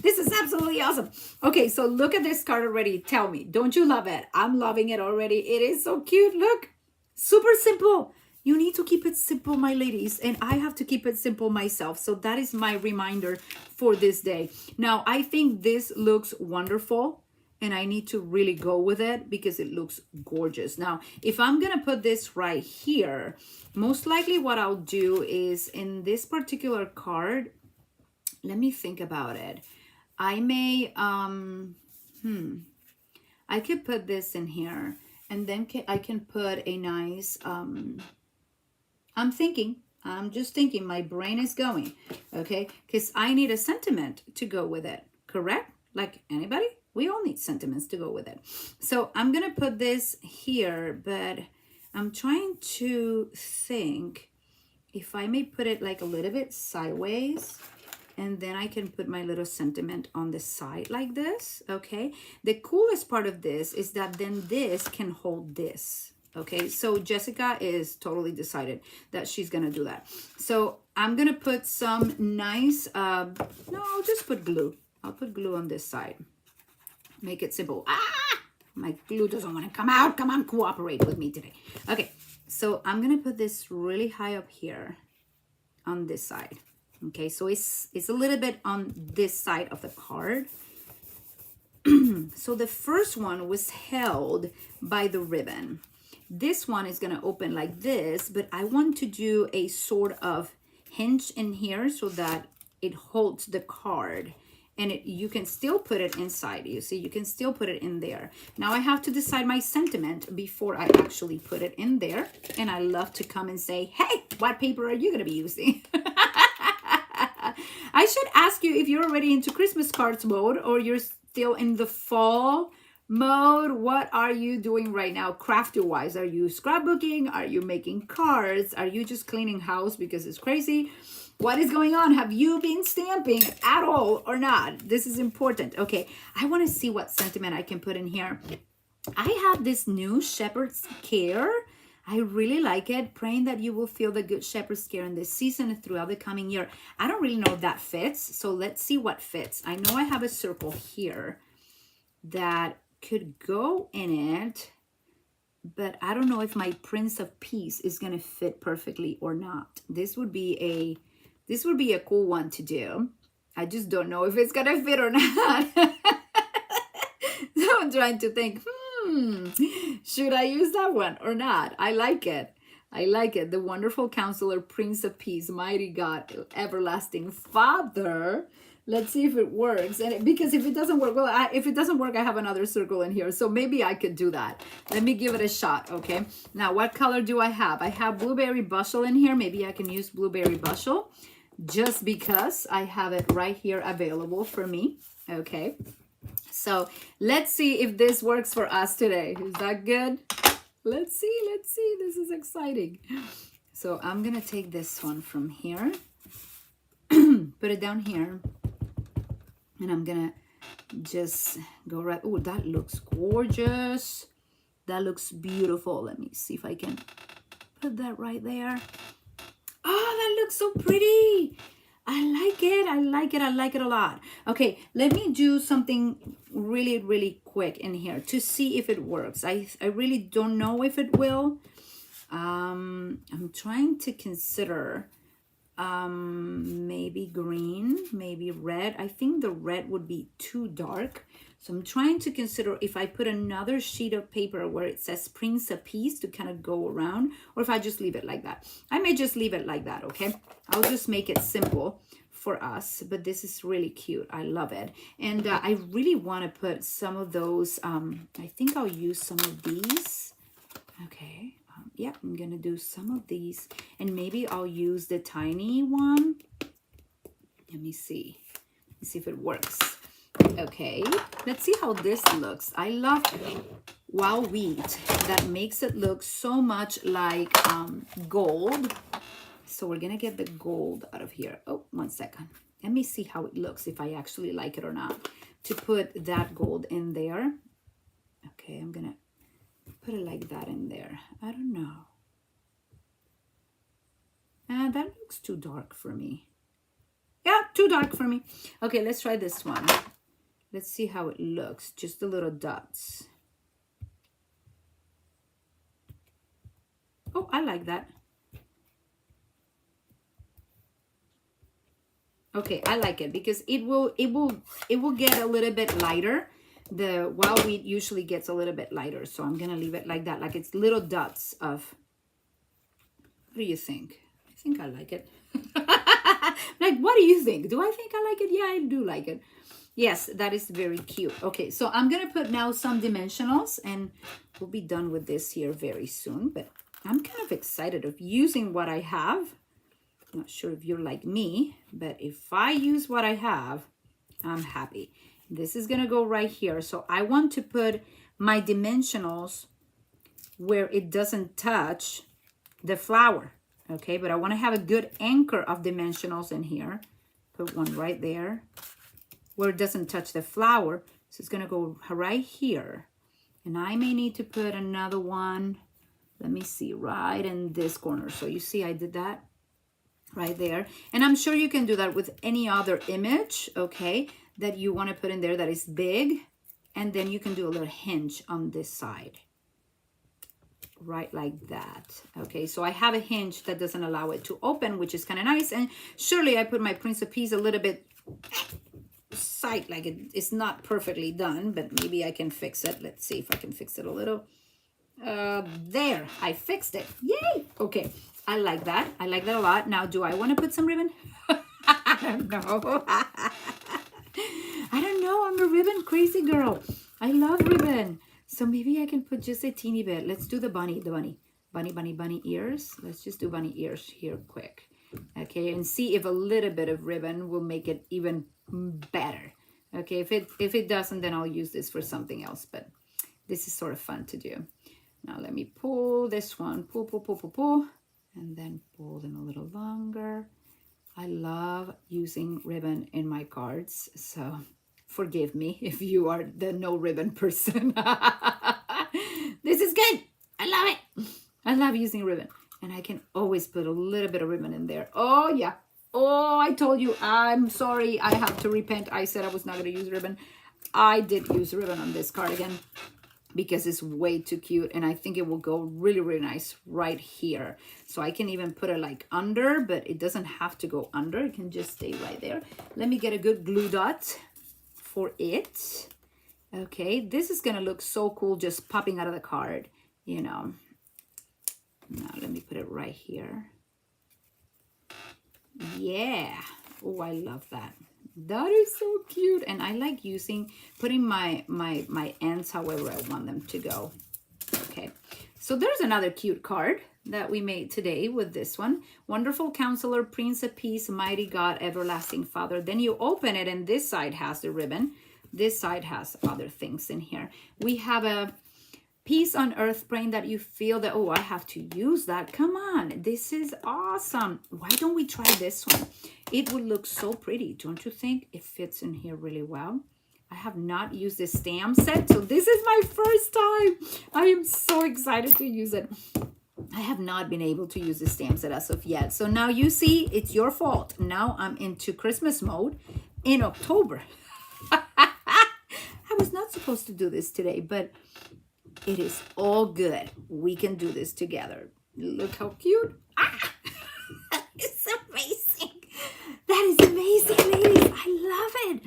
This is absolutely awesome. Okay, so look at this card already. Tell me, don't you love it? I'm loving it already. It is so cute. Look, super simple. You need to keep it simple, my ladies, and I have to keep it simple myself. So that is my reminder for this day. Now, I think this looks wonderful, and I need to really go with it because it looks gorgeous. Now, if I'm going to put this right here, most likely what I'll do is in this particular card, let me think about it. I may, I could put this in here, and then I can put a nice, I'm just thinking, my brain is going, okay? Because I need a sentiment to go with it, correct? Like anybody? We all need sentiments to go with it. So I'm going to put this here, but I'm trying to think if I may put it like a little bit sideways, and then I can put my little sentiment on the side like this, okay? The coolest part of this is that then this can hold this. Okay, so Jessica is totally decided that she's gonna do that. So I'm gonna put some nice, no, I'll just put glue. I'll put glue on this side. Make it simple. Ah, my glue doesn't wanna come out. Come on, cooperate with me today. Okay, so I'm gonna put this really high up here on this side. Okay, so it's a little bit on this side of the card. So the first one was held by the ribbon. This one is going to open like this, but I want to do a sort of hinge in here so that it holds the card, and you can still put it inside. You see, you can still put it in there. Now I have to decide my sentiment before I actually put it in there. And I love to come and say, hey, what paper are you going to be using? I should ask you if you're already into Christmas cards mode or you're still in the fall mode. What are you doing right now crafty wise? Are you scrapbooking? Are you making cards? Are you just cleaning house because it's crazy? What is going on? Have you been stamping at all or not? This is important. Okay, I want to see what sentiment I can put in here. I have this new shepherd's care. I really like it. Praying that you will feel the good shepherd's care in this season and throughout the coming year. I don't really know if that fits, so let's see what fits. I know I have a circle here that could go in it, but I don't know if my Prince of Peace is going to fit perfectly or not. This would be a cool one to do. I just don't know if it's going to fit or not. So I'm trying to think, should I use that one or not? I like it. I like it. The wonderful counselor, Prince of Peace, mighty God, everlasting Father. Let's see if it works. And because if it doesn't work, well, if it doesn't work, I have another circle in here. So maybe I could do that. Let me give it a shot, okay? Now, what color do I have? I have Blueberry Bushel in here. Maybe I can use Blueberry Bushel just because I have it right here available for me, okay? So let's see if this works for us today. Is that good? Let's see. This is exciting. So I'm going to take this one from here, put it down here. And I'm going to just go right. Oh, that looks gorgeous. That looks beautiful. Let me see if I can put that right there. Oh, that looks so pretty. I like it. I like it. I like it a lot. Okay, let me do something really, really quick in here to see if it works. I really don't know if it will. I'm trying to consider maybe green, maybe red. I think the red would be too dark. So I'm trying to consider if I put another sheet of paper where it says Prince of Peace to kind of go around, or if I just leave it like that. I may just leave it like that, okay? I'll just make it simple for us, but this is really cute. I love it. And I really want to put some of those, I think I'll use some of these. Okay, yeah, I'm gonna do some of these, and maybe I'll use the tiny one. Let me see. Let's see if it works. Okay, let's see how this looks. I love wild wheat. That makes it look so much like gold. So we're gonna get the gold out of here. Oh, 1 second. Let me see how it looks, if I actually like it or not, to put that gold in there. Okay, I'm gonna put it like that in there. I don't know. That looks too dark for me. Yeah, too dark for me. Okay, let's try this one. Let's see how it looks. Just the little dots. Oh, I like that. Okay, I like it because it will get a little bit lighter. The wild wheat usually gets a little bit lighter, so I'm gonna leave it like that, like it's little dots of. What do you think? I think I like it. Like, what do you think? Do I think I like it? Yeah, I do like it. Yes, that is very cute. Okay, so I'm gonna put now some dimensionals, and we'll be done with this here very soon. But I'm kind of excited of using what I have. Not sure if you're like me, but if I use what I have, I'm happy. This is gonna go right here. So I want to put my dimensionals where it doesn't touch the flower, okay? But I wanna have a good anchor of dimensionals in here. Put one right there where it doesn't touch the flower. So it's gonna go right here. And I may need to put another one, let me see, right in this corner. So you see I did that? Right there. And I'm sure you can do that with any other image, okay, that you want to put in there that is big. And then you can do a little hinge on this side. Right like that. Okay, so I have a hinge that doesn't allow it to open, which is kind of nice. And surely I put my Prince of Peace a little bit side, like it's not perfectly done, but maybe I can fix it. Let's see if I can fix it a little. There, I fixed it. Yay! Okay. I like that. I like that a lot. Now, do I want to put some ribbon? I don't know. I don't know. I'm a ribbon crazy girl. I love ribbon. So maybe I can put just a teeny bit. Let's do the bunny ears. Let's just do bunny ears here quick. Okay, and see if a little bit of ribbon will make it even better. Okay, if it doesn't, then I'll use this for something else. But this is sort of fun to do. Now let me pull this one. Pull. And then pull them a little longer. I love using ribbon in my cards, so forgive me if you are the no ribbon person. This is good. I love it. I love using ribbon, and I can always put a little bit of ribbon in there. Oh yeah. Oh, I told you. I'm sorry. I have to repent. I said I was not going to use ribbon. I did use ribbon on this cardigan, because it's way too cute, and I think it will go really, really nice right here. So I can even put it like under, but it doesn't have to go under. It can just stay right there. Let me get a good glue dot for it. Okay, this is gonna look so cool just popping out of the card, you know. Now let me put it right here. Yeah. Oh, I love that. That is so cute. And I like putting my ends however I want them to go. Okay, so there's another cute card that we made today with this one. Wonderful Counselor, Prince of Peace, Mighty God, Everlasting Father. Then you open it, and this side has the ribbon. This side has other things in here. We have a peace on earth, praying that you feel that, oh, I have to use that. Come on, this is awesome. Why don't we try this one? It would look so pretty, don't you think? It fits in here really well. I have not used this stamp set, so this is my first time. I am so excited to use it. I have not been able to use the stamp set as of yet. So now you see, it's your fault. Now I'm into Christmas mode in October. I was not supposed to do this today, but it is all good. We can do this together. Look how cute. Ah! It's amazing. That is amazing, ladies. I love it.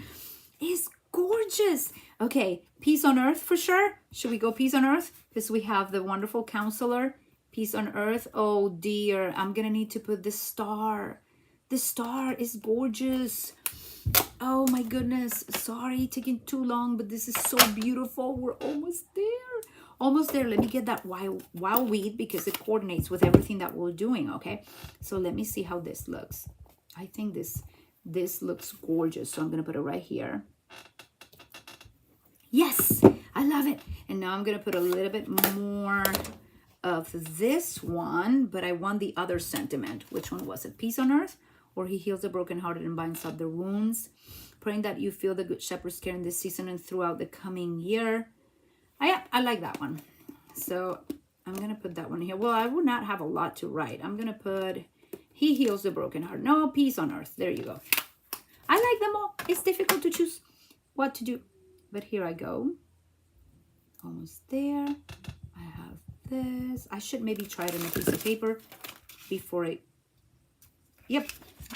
It's gorgeous. Okay, peace on earth for sure. Should we go peace on earth? Because we have the wonderful Counselor, peace on earth. Oh dear, I'm going to need to put this star. The star is gorgeous. Oh my goodness. Sorry, taking too long, but this is so beautiful. We're almost there. Almost there. Let me get that wild weed because it coordinates with everything that we're doing, okay? So let me see how this looks. I think this looks gorgeous. So I'm going to put it right here. Yes, I love it. And now I'm going to put a little bit more of this one, but I want the other sentiment. Which one was it? Peace on earth, or he heals the brokenhearted and binds up their wounds. Praying that you feel the good shepherd's care in this season and throughout the coming year. I like that one. So I'm going to put that one here. Well, I would not have a lot to write. I'm going to put, he heals the brokenhearted. No, peace on earth. There you go. I like them all. It's difficult to choose what to do. But here I go. Almost there. I have this. I should maybe try it on a piece of paper before I... Yep,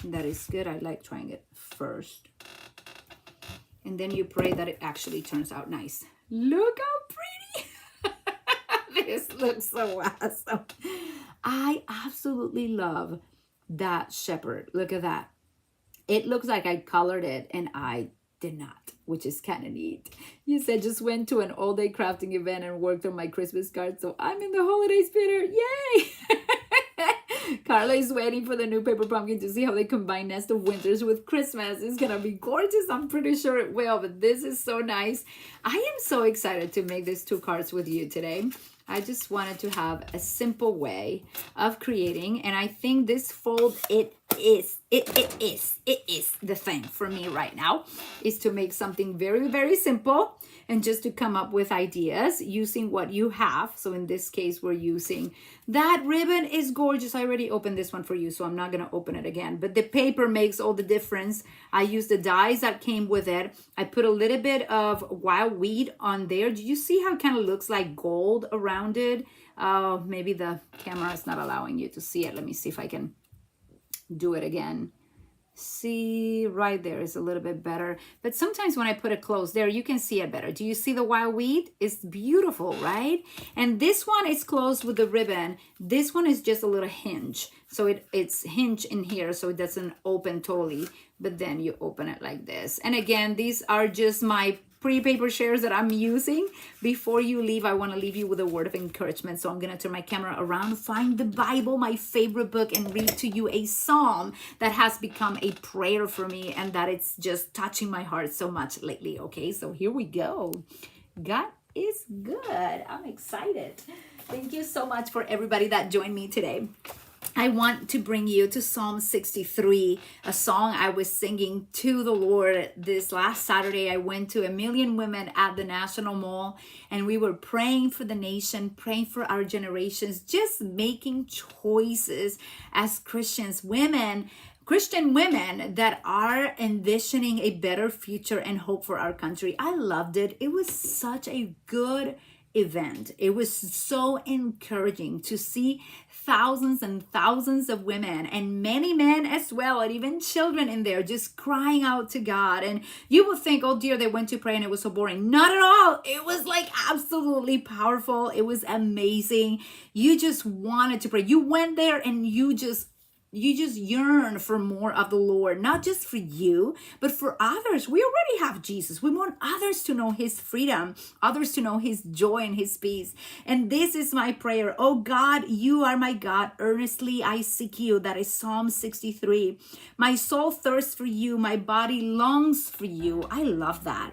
that is good. I like trying it first. And then you pray that it actually turns out nice. Look how pretty. This looks so awesome. I absolutely love that shepherd. Look at that. It looks like I colored it and I did not, which is kind of neat. You said just went to an all-day crafting event and worked on my Christmas card, so I'm in the holiday spirit. Yay! Carla is waiting for the new paper pumpkin to see how they combine Nest of Winters with Christmas. It's gonna be gorgeous. I'm pretty sure it will, but this is so nice. I am so excited to make these 2 cards with you today. I just wanted to have a simple way of creating, and I think this fold, it is the thing for me right now, is to make something very, very simple and just to come up with ideas using what you have. So in this case, we're using that ribbon is gorgeous. I already opened this one for you, so I'm not going to open it again, but the paper makes all the difference. I used the dies that came with it. I put a little bit of wild weed on there. Do you see how it kind of looks like gold around it? Maybe the camera is not allowing you to see it. Let me see if I can do it again. See, right there is a little bit better, but sometimes when I put it close there, you can see it better. Do you see the wild weed? It's beautiful, right? And this one is closed with the ribbon. This one is just a little hinge, so it's hinged in here, so it doesn't open totally, but then you open it like this. And again, these are just my pre-paper shares that I'm using. Before you leave, I want to leave you with a word of encouragement. So I'm going to turn my camera around, find the Bible, my favorite book, and read to you a psalm that has become a prayer for me and that it's just touching my heart so much lately. Okay, so here we go. God is good. I'm excited. Thank you so much for everybody that joined me today. I want to bring you to Psalm 63, a song I was singing to the Lord this last Saturday. I went to 1,000,000 women at the National Mall, and we were praying for the nation, praying for our generations, just making choices as Christians, Christian women that are envisioning a better future and hope for our country. I loved it. It was such a good event. It was so encouraging to see thousands and thousands of women and many men as well, and even children in there just crying out to God. And you would think, oh dear, they went to pray and it was so boring. Not at all. It was like absolutely powerful. It was amazing. You just wanted to pray. You went there and you just yearn for more of the Lord, not just for you, but for others. We already have Jesus. We want others to know his freedom, others to know his joy and his peace. And this is my prayer. Oh God, you are my God. Earnestly I seek you. That is Psalm 63. My soul thirsts for you. My body longs for you. I love that.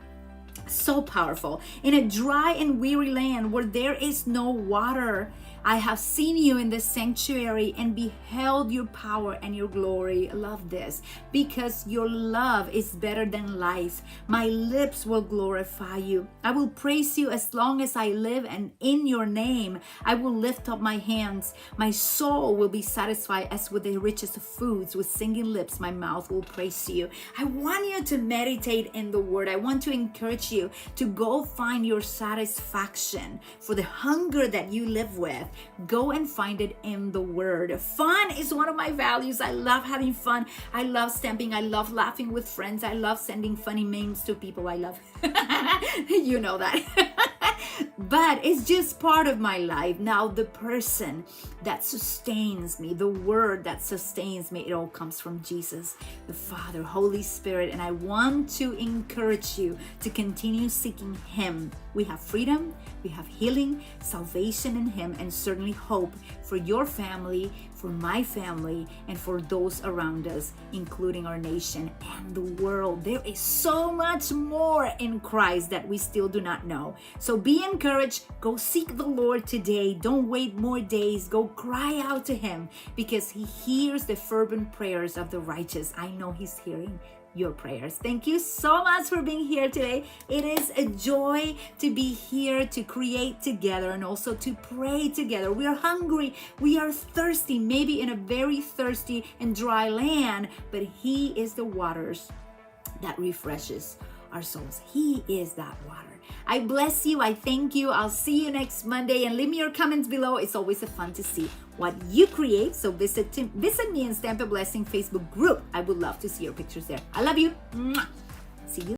So powerful. In a dry and weary land where there is no water, I have seen you in the sanctuary and beheld your power and your glory. Love this. Because your love is better than life. My lips will glorify you. I will praise you as long as I live, and in your name I will lift up my hands. My soul will be satisfied as with the richest of foods. With singing lips, my mouth will praise you. I want you to meditate in the word. I want to encourage you to go find your satisfaction for the hunger that you live with. Go and find it in the word. Fun is one of my values. I love having fun. I love stamping. I love laughing with friends. I love sending funny memes to people I love. You know that. but it's just part of my life. Now, the person that sustains me, the word that sustains me, it all comes from Jesus, the Father, Holy Spirit. And I want to encourage you to continue seeking Him. We have freedom, we have healing, salvation in Him, and certainly hope for your family, for my family, and for those around us, including our nation and the world. There is so much more in Christ that we still do not know. So be encouraged. Go seek the Lord today. Don't wait more days. Go cry out to Him, because He hears the fervent prayers of the righteous. I know He's hearing your prayers. Thank you so much for being here today. It is a joy to be here to create together and also to pray together. We are hungry. We are thirsty, maybe in a very thirsty and dry land, but He is the waters that refreshes our souls. He is that water. I bless you. I thank you. I'll see you next Monday, and leave me your comments below. It's always fun to see what you create. So visit me in Stamp a Blessing Facebook group. I would love to see your pictures there. I love you. Mwah. See you.